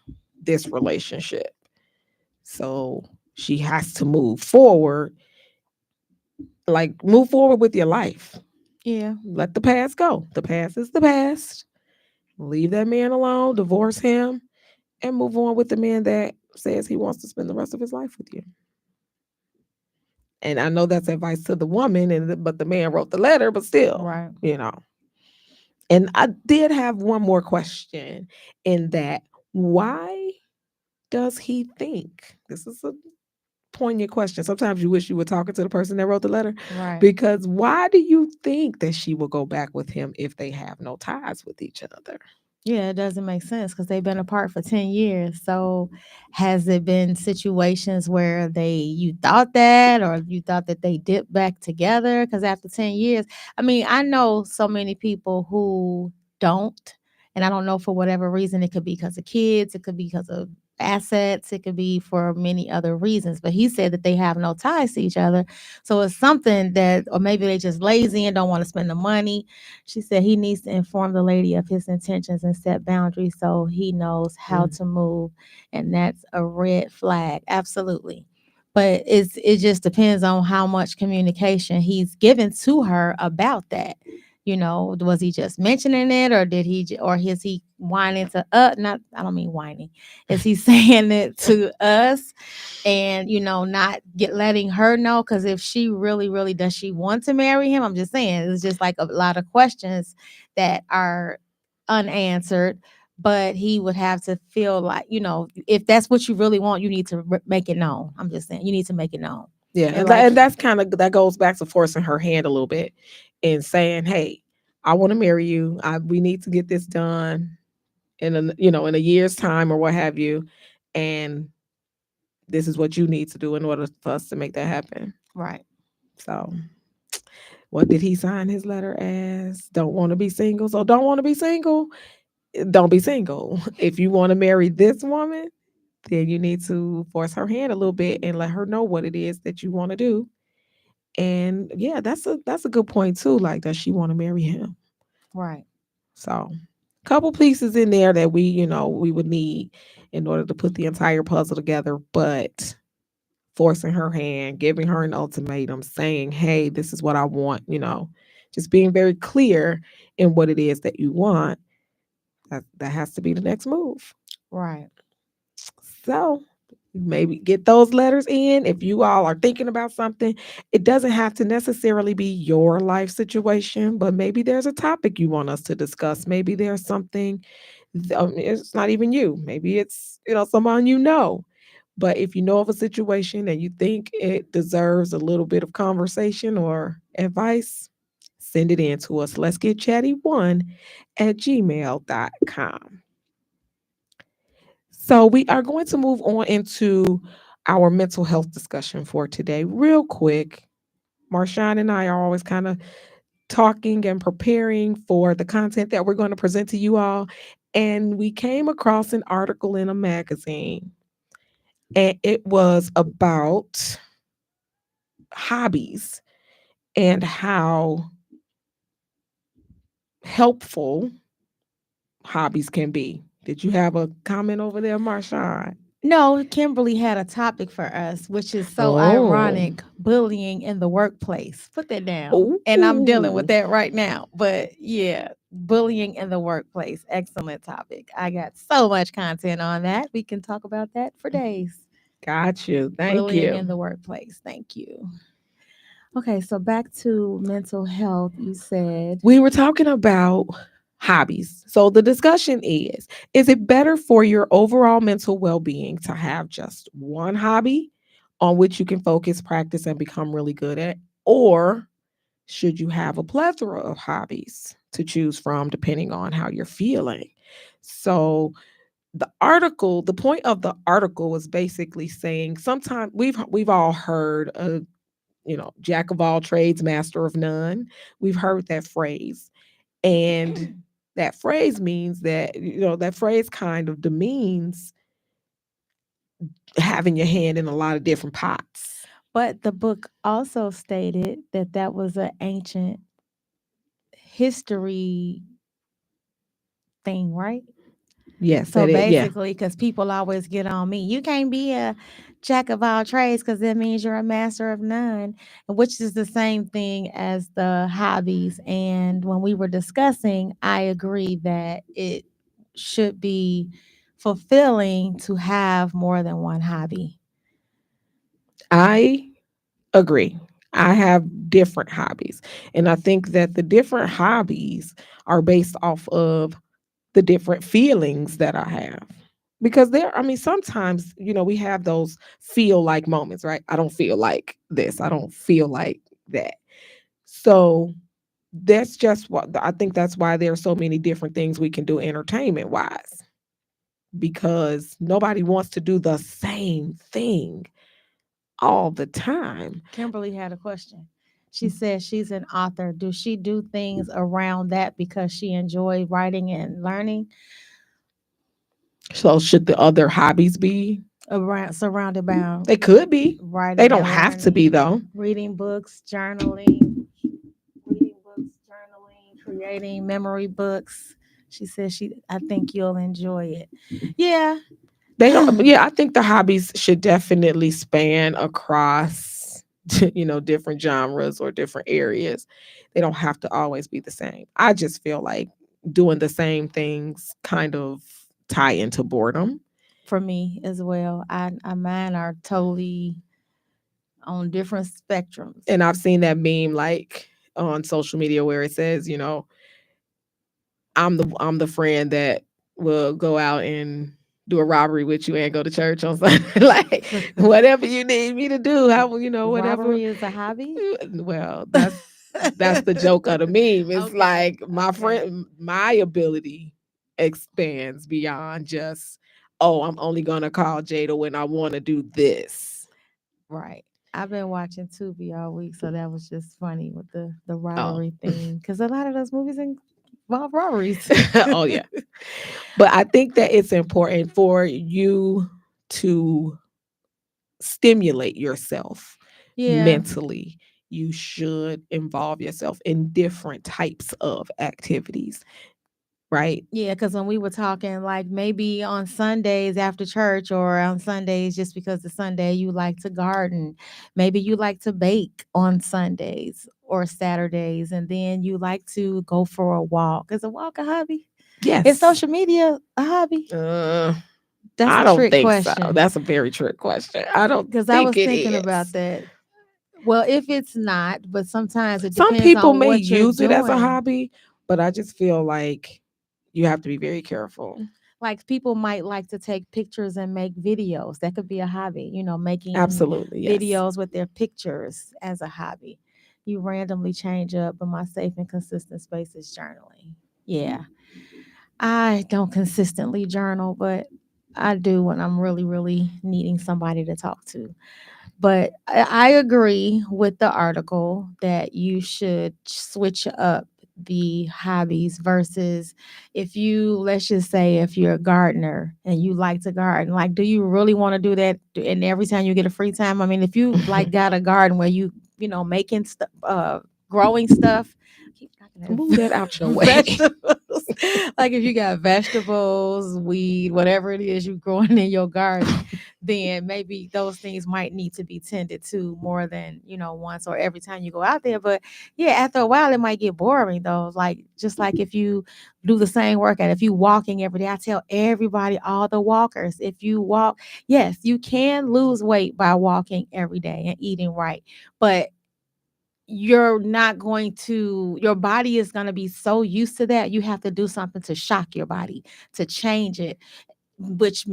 S1: this relationship. So she has to move forward, like move forward with your life.
S2: Yeah,
S1: Let the past go. The past is the past. Leave that man alone, divorce him, and move on with the man that says he wants to spend the rest of his life with you. And I know that's advice to the woman, but the man wrote the letter, but still,
S2: right.
S1: you know. And I did have one more question, in that, why does he think, this is a poignant question. Sometimes you wish you were talking to the person that wrote the letter,
S2: Right.
S1: because why do you think that she will go back with him if they have no ties with each other?
S2: Yeah, it doesn't make sense because they've been apart for 10 years. So has it been situations where you thought that, or you thought that they dipped back together? Because after 10 years, I mean, I know so many people who don't. And I don't know, for whatever reason. It could be because of kids, it could be because of assets, it could be for many other reasons. But he said that they have no ties to each other. So it's something that, or maybe they just lazy and don't want to spend the money. She said he needs to inform the lady of his intentions and set boundaries so he knows how
S1: Mm.
S2: to move. And that's a red flag. Absolutely. But it just depends on how much communication he's given to her about that. Was he just mentioning it, or did or is he whining to not, I don't mean whining. Is he saying it to us and not letting her know? Because if she really, really does, she want to marry him? I'm just saying, it's just like a lot of questions that are unanswered. But he would have to feel like, if that's what you really want, you need to make it known. I'm just saying, you need to make it known.
S1: Yeah,
S2: And
S1: and
S2: like,
S1: that's kind of, that goes back to forcing her hand a little bit and saying, "Hey, I want to marry you. We need to get this done in a year's time or what have you, and this is what you need to do in order for us to make that happen."
S2: right.
S1: So, what did he sign his letter as? Don't want to be single. So, don't want to be single. Don't be single. If you want to marry this woman, then you need to force her hand a little bit and let her know what it is that you want to do. And yeah, that's a good point too. Like, does she want to marry him?
S2: Right.
S1: So, couple pieces in there that we would need in order to put the entire puzzle together. But forcing her hand, giving her an ultimatum, saying, "Hey, this is what I want," just being very clear in what it is that you want. That has to be the next move.
S2: Right.
S1: So maybe get those letters in. If you all are thinking about something, it doesn't have to necessarily be your life situation, but maybe there's a topic you want us to discuss. Maybe there's something, it's not even you. Maybe it's, someone you know. But if you know of a situation and you think it deserves a little bit of conversation or advice, send it in to us. Let's get chatty1@gmail.com. So we are going to move on into our mental health discussion for today. Real quick, Marshawn and I are always kind of talking and preparing for the content that we're going to present to you all. And we came across an article in a magazine, and it was about hobbies and how helpful hobbies can be. Did you have a comment over there, Marshawn?
S2: No, Kimberly had a topic for us, which is so
S1: Oh,
S2: ironic, bullying in the workplace. Put that down. And I'm dealing with
S1: oh,
S2: that right now. But yeah, bullying in the workplace. Excellent topic. I got so much content on that. We can talk about that for days.
S1: got you. Thank
S2: Bullying
S1: you.
S2: in the workplace. Thank you. Okay, so back to mental health. You said,
S1: We were talking about hobbies. So the discussion is it better for your overall mental well being to have just one hobby on which you can focus, practice, and become really good at? Or should you have a plethora of hobbies to choose from depending on how you're feeling? So the point of the article was basically saying sometimes we've all heard jack of all trades, master of none. We've heard that phrase. And that phrase means that, that phrase kind of demeans having your hand in a lot of different pots.
S2: but the book also stated that that was an ancient history thing, right?
S1: Yes,
S2: So
S1: that it, yeah.
S2: basically, because people always get on me, you can't be a jack of all trades because that means you're a master of none, which is the same thing as the hobbies. And when we were discussing, I agree that it should be fulfilling to have more than one hobby.
S1: I agree. I have different hobbies. And I think that the different hobbies are based off of the different feelings that I have. Because I mean, sometimes, we have those feel like moments, right? I don't feel like this. I don't feel like that. So that's just what I think that's why there are so many different things we can do entertainment wise, because nobody wants to do the same thing all the time.
S2: Kimberly had a question. She says she's an author. Does she do things around that because she enjoys writing and learning?
S1: So should the other hobbies be?
S2: Around surrounded by
S1: They could be. They
S2: writing
S1: don't
S2: and
S1: have to be
S2: learning,
S1: though.
S2: reading books, journaling, creating memory books. She says I think you'll enjoy it. Yeah.
S1: They don't. Yeah, I think the hobbies should definitely span across, different genres or different areas. They don't have to always be the same. I just feel like doing the same things kind of tie into boredom.
S2: For me as well. I mine are totally on different spectrums.
S1: And I've seen that meme like on social media where it says, I'm the friend that will go out and do a robbery with you and go to church on Sunday. Like whatever you need me to do, how whatever.
S2: Robbery is a hobby?
S1: Well, that's the joke of the meme. It's
S2: Okay.
S1: like my
S2: Okay.
S1: friend, my ability expands beyond just, oh, I'm only gonna call Jada when I want to do this.
S2: Right. I've been watching Tubi all week, so that was just funny with the
S1: Oh,
S2: robbery thing. Because a lot of those movies involve robberies.
S1: oh yeah. But I think that it's important for you to stimulate yourself
S2: Yeah.
S1: mentally. You should involve yourself in different types of activities, right?
S2: Yeah, because when we were talking, like maybe on Sundays after church or on Sundays, just because it's Sunday, you like to garden. Maybe you like to bake on Sundays or Saturdays, and then you like to go for a walk. Is a walk a hobby? Is
S1: Yes.
S2: social media a hobby?
S1: Uh,
S2: That's
S1: I
S2: a
S1: don't
S2: trick
S1: think so.
S2: question.
S1: That's a very trick question. I don't
S2: Because I
S1: think
S2: was
S1: it
S2: thinking about
S1: is.
S2: that. Well, if it's not, but sometimes it
S1: Some
S2: depends
S1: people
S2: on
S1: may
S2: what you're
S1: use it as a
S2: doing.
S1: hobby, but I just feel like you have to be very careful.
S2: Like people might like to take pictures and make videos. That could be a hobby, making
S1: Absolutely, yes.
S2: videos with their pictures as a hobby. You randomly change up, but my safe and consistent space is journaling. Yeah. I don't consistently journal, but I do when I'm really, really needing somebody to talk to. But I agree with the article that you should switch up the hobbies versus if you, let's just say, if you're a gardener and you like to garden, like, do you really want to do that? And every time you get a free time, I mean, if you like got a garden where making stuff, growing stuff, keep knocking
S1: Move that out your
S2: at
S1: way.
S2: vegetables. Like if you got vegetables, weed, whatever it is you growing in your garden, then maybe those things might need to be tended to more than, once or every time you go out there. But yeah, after a while, it might get boring though. Like, just like if you do the same workout, if you walking every day, I tell everybody, all the walkers, if you walk, yes, you can lose weight by walking every day and eating right. But you're not going to, your body is going to be so used to that. You have to do something to shock your body, to change it, which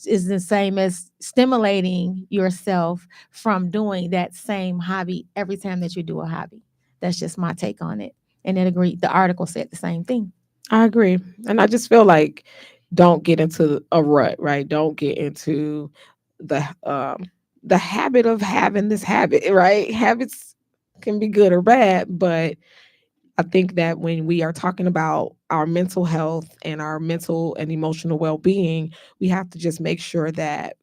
S2: is the same as stimulating yourself from doing that same hobby every time that you do a hobby. That's just my take on it. And it agreed. The article said the same thing.
S1: I agree. And I just feel like don't get into a rut, right? Don't get into the habit of having this habit, right? Habits can be good or bad, but I think that when we are talking about our mental health and our mental and emotional well-being, we have to just make sure that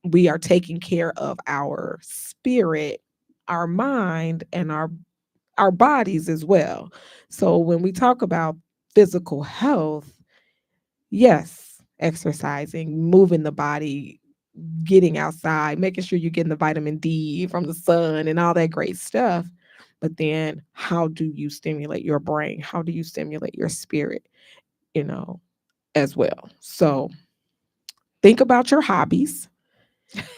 S1: we are taking care of our spirit, our mind, and our bodies as well. So when we talk about physical health, yes, exercising, moving the body, getting outside, making sure you're getting the vitamin D from the sun and all that great stuff. But then how do you stimulate your brain? How do you stimulate your spirit, you know, as well? So think about your hobbies.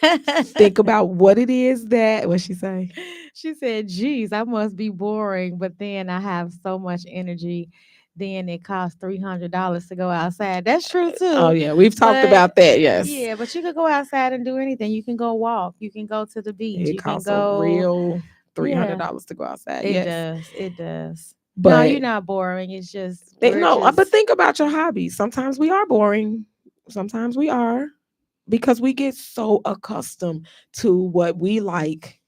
S1: Think about what it is that what she say?
S2: She said, geez, I must be boring, but then I have so much energy. Then it costs $300 to go outside. That's true
S1: Oh
S2: too.
S1: yeah, we've talked
S2: But
S1: about that. Yes.
S2: yeah, but you could go outside and do anything. You can go walk. You can go to the beach.
S1: It
S2: You can
S1: costs a
S2: go,
S1: real
S2: yeah,
S1: $300 to go outside.
S2: it
S1: Yes.
S2: does. It does. No,
S1: But
S2: you're not boring. It's just,
S1: they,
S2: we're
S1: no, but
S2: just,
S1: think about your hobbies. Sometimes we are boring. Sometimes we are because we get so accustomed to what we like,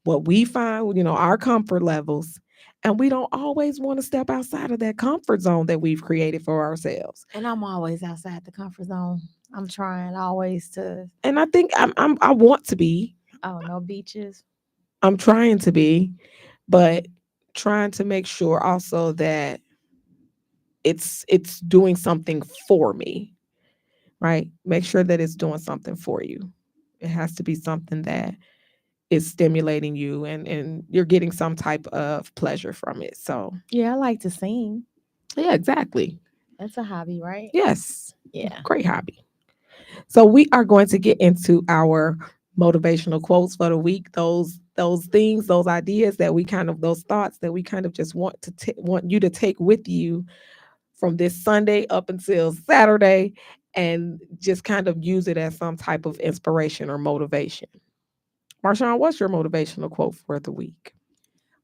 S1: what we find, our comfort levels. And we don't always want to step outside of that comfort zone that we've created for ourselves.
S2: and I'm always outside the comfort zone. I'm trying always to,
S1: And I think I want to be.
S2: oh, no beaches.
S1: I'm trying to be, but trying to make sure also that it's doing something for me, right? Make sure that it's doing something for you. It has to be something that is stimulating you and you're getting some type of pleasure from it. So,
S2: Yeah, I like to sing.
S1: yeah, exactly.
S2: That's a hobby, right?
S1: Yes.
S2: Yeah.
S1: Great hobby. So, we are going to get into our motivational quotes for the week. Those things, those ideas that we kind of those thoughts that we kind of just want you to take with you from this Sunday up until Saturday and just kind of use it as some type of inspiration or motivation. Marshawn, what's your motivational quote for the week?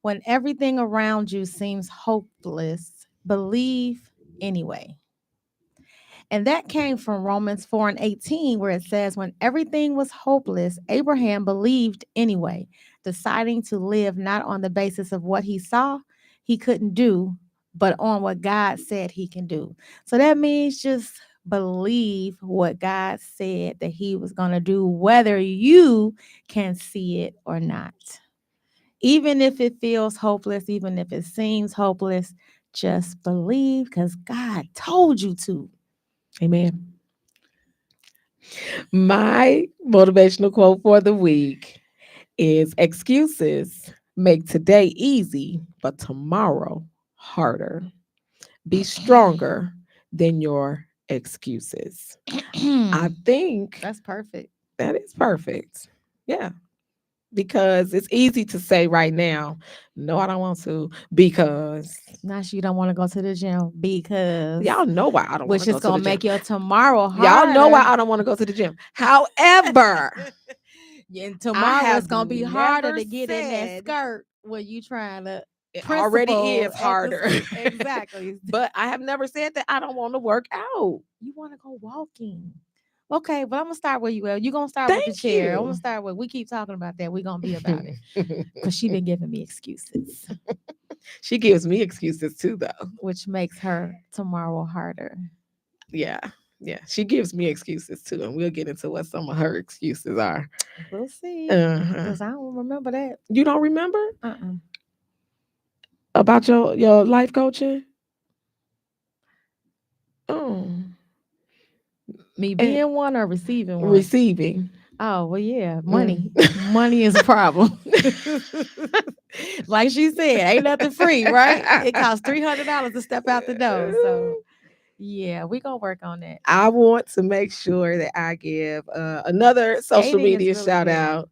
S2: When everything around you seems hopeless, believe anyway. And that came from Romans 4 and 18, where it says, when everything was hopeless, Abraham believed anyway, deciding to live not on the basis of what he saw he couldn't do, but on what God said he can do. So that means just believe what God said that he was going to do, whether you can see it or not. Even if it feels hopeless, even if it seems hopeless, just believe because God told you to.
S1: Amen. My motivational quote for the week is excuses make today easy, but tomorrow harder. Be stronger than your excuses. I think
S2: That's perfect.
S1: that is perfect. Yeah. Because it's easy to say right now, no, I don't want to, because
S2: Now you don't want to go to the gym because
S1: y'all know why I don't want to
S2: which
S1: go
S2: is
S1: to the
S2: gonna
S1: gym.
S2: make your tomorrow
S1: Y'all know why
S2: harder.
S1: I don't want to go to the gym. However,
S2: And
S1: I
S2: tomorrow it's
S1: have
S2: gonna be harder
S1: never
S2: to get in that
S1: said
S2: skirt. Well, you trying to
S1: It already
S2: principal
S1: is
S2: at the
S1: harder.
S2: exactly.
S1: But I have never said that I don't want to work out.
S2: You want to go walking. Okay, but I'm gonna start where you at. You gonna start with the
S1: Thank
S2: chair. I'm gonna
S1: you.
S2: start with. We keep talking about that. We're gonna be about it because she been giving me excuses,
S1: She gives me excuses too, though.
S2: which makes her tomorrow harder.
S1: Yeah. Yeah. She gives me excuses too. And we'll get into what some of her excuses are.
S2: We'll see,
S1: Uh-huh.
S2: because I don't remember that.
S1: You don't remember
S2: Uh-uh.
S1: about your life coaching? Oh.
S2: Me
S1: And
S2: being one or receiving one.
S1: receiving.
S2: Oh well, yeah, money.
S1: Mm.
S2: Money is a problem. Like she said, ain't nothing free, right? It costs $300 to step out the door. So yeah, we gonna work on that.
S1: I want to make sure that I give another social
S2: Skating is
S1: media
S2: really
S1: shout
S2: good.
S1: out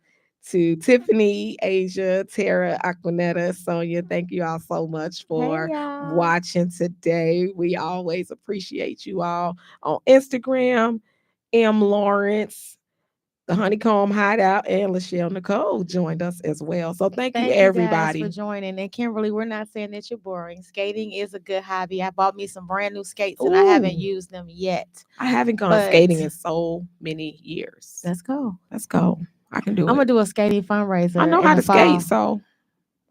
S1: to Tiffany, Asia, Tara, Aquanetta, Sonia. Thank you all so much
S2: Hey
S1: for
S2: y'all.
S1: watching today. We always appreciate you all on Instagram. M. Lawrence, the Honeycomb Hideout, and Lachelle Nicole joined us as well. So thank you,
S2: Thank you guys for
S1: everybody.
S2: joining. And Kimberly, we're not saying that you're boring. Skating is a good hobby. I bought me some brand new skates and I haven't
S1: Ooh,
S2: used them yet.
S1: I haven't gone
S2: But
S1: skating in so many years.
S2: let's go.
S1: Let's go. I can do
S2: I'm
S1: it.
S2: gonna do a skating
S1: I
S2: fundraiser
S1: know
S2: in
S1: how
S2: the
S1: to skate,
S2: fall.
S1: so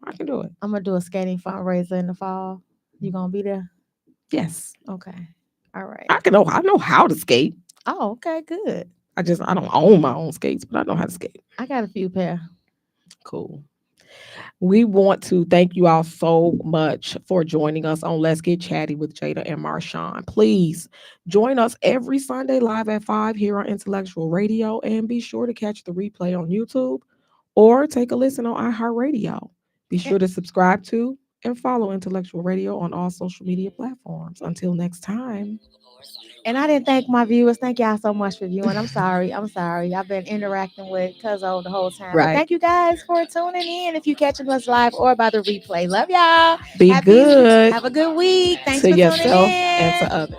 S1: I can do it.
S2: I'm gonna do a skating fundraiser in the fall. You gonna be there?
S1: Yes.
S2: Okay. All right.
S1: I know how to skate.
S2: Oh, okay, good.
S1: I don't own my own skates, but I know how to skate.
S2: I got a few pair.
S1: Cool. We want to thank you all so much for joining us on Let's Get Chatty with Jada and Marshawn. Please join us every Sunday live at 5 here on Intellectual Radio, and be sure to catch the replay on YouTube or take a listen on iHeartRadio. Be
S2: And,
S1: sure to subscribe to and follow Intellectual Radio on all social media platforms. Until next time.
S2: and I didn't thank my viewers. Thank y'all so much for viewing. I'm sorry. I'm sorry. I've been interacting with Cuzzo the whole time. But
S1: Right.
S2: thank you guys for tuning in. If you catching us live or by the replay, love y'all.
S1: Be good
S2: Have a good week. Thanks
S1: to
S2: for tuning
S1: yourself and
S2: in.
S1: to others.